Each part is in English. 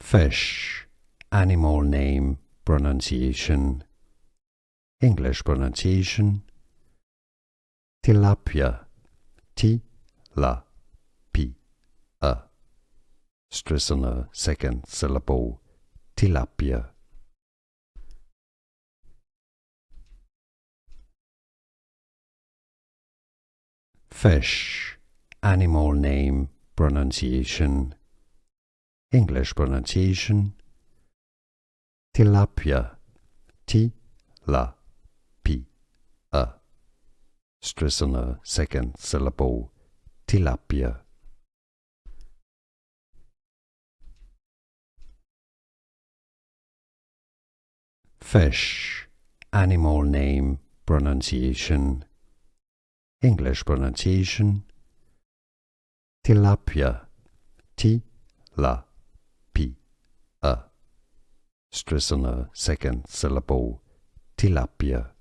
Fish, animal name, pronunciation, English pronunciation, tilapia, T-la-P-A. Stress on the second syllable, tilapia. Fish, animal name, pronunciation, English pronunciation, tilapia, T-la-P-A. Stress on the second syllable, tilapia. Fish, animal name, pronunciation, English pronunciation, tilapia, T-la-P-A. Stress on the second syllable, tilapia.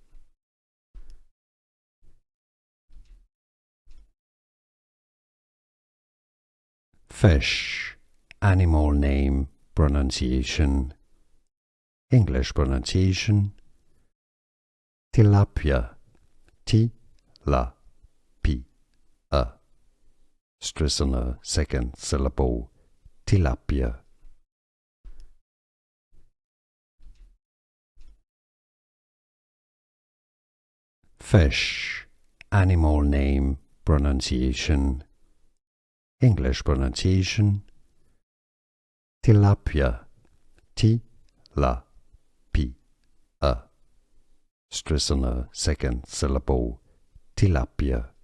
Fish, animal name, pronunciation, English pronunciation, tilapia, T-la-P-A. Stress on the second syllable, tilapia. Fish, animal name, pronunciation, English pronunciation, tilapia, T-la-P-A. Stress on the second syllable, tilapia.